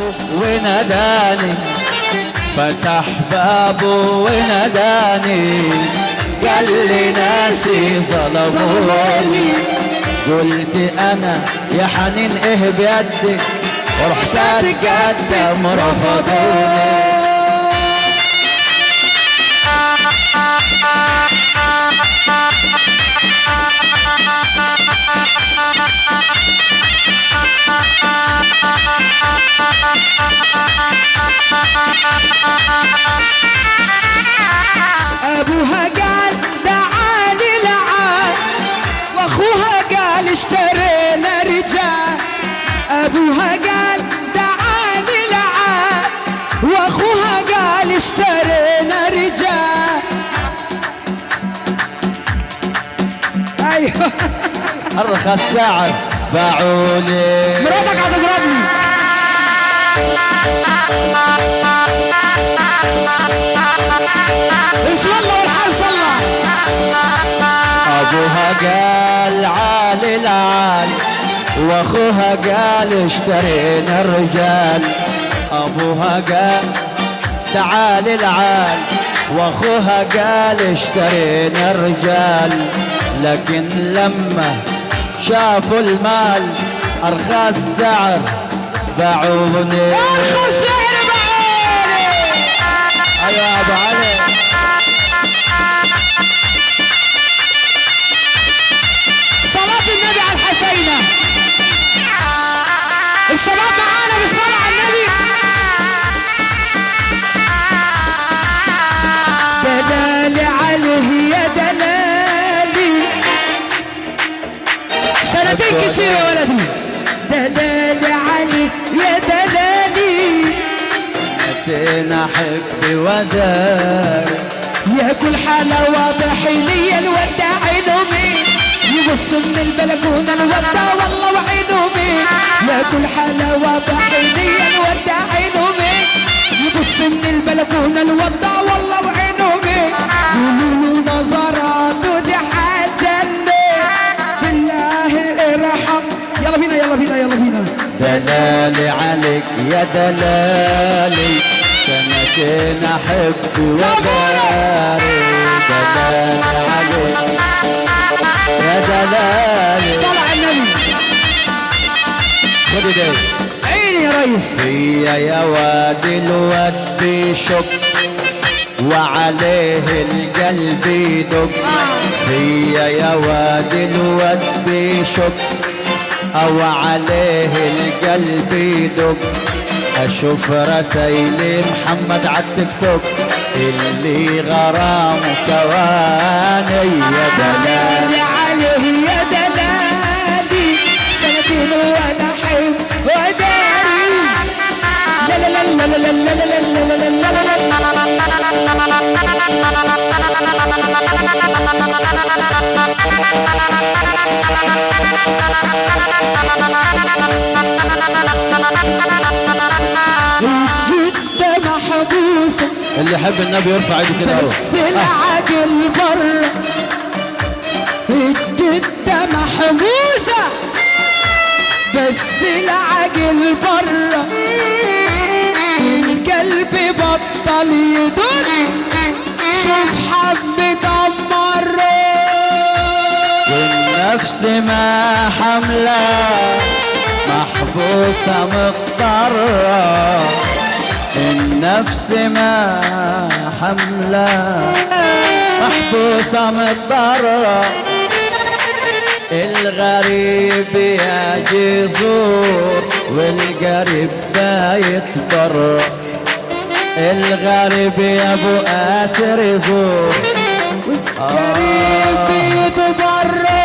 شافه وناداني، فتح بابه وناداني، قال لي ناسي ظلموني. قلت انا يا حنين ايه بيدي، ورحت اتقدم رفضوني. ابوها قال تعالي لعال، واخوها قال اشترينا رجال. ابوها قال تعالي لعال، واخوها قال اشترينا رجال. ايوه ارخص سعر باعوني. مراتك هتضربني. اسم الله والحال صلى. ابوها قال عالي العال، واخوها قال اشترينا الرجال. ابوها قال تعالي العال، واخوها قال اشترينا الرجال. لكن لما شافوا المال ارخص سعر باعوني. ارخص سعر باعوني. ايوه يا ابو علي. صلاة النبي على الحسينة. الشباب معانا بالصلاة على النبي. دلالي عليه يا دلالي، سنتين كتير يا ولدي. دلالي عليه يا دلالي، اتينا حبي وداري. يا كل حالة واضح لي الودع عينه مين، يبص من البلكونة الودع والله وعينه مين. يا كل حالة واضح لي الودع عينه مين، يبص من البلكونة الودع والله وعينه مين. يقولوا نظراته دي حاجني، بالله ارحم. يلا بينا يلا بينا يلا بينا. دلالي عليك يا دلالي، سنتين احب وداري. دلالي عليك يا دلالي. صل على النبي. خد ايديك. عيني يا ريس. فيا يا وادي الود بيشق، وعليه القلب يدق. فيا يا وادي الود بيشق، او عليه القلب يدق. اشوف رسايل محمد عالتيك توك، اللي غرامه كواني. يا دلالي عليه يا دلالي، سنتين وانا حب وداري. لا لا لا لا لا لا لا لا جدة محبوسة، اللي يحب النبي يرفع ايده كده اهو. بس العجل برا. الجدة محبوسة بس العجل برا، القلب بطل يدق. شوف حبة مرة، والنفس ما حملة، محبوسة مضطرة. النفس ما حملة، محبوسة مضطرة. الغريب يجي يزور، والقريب ده يتبرع. الغريب يا ابو آسر يزور، والقريب يتبرع.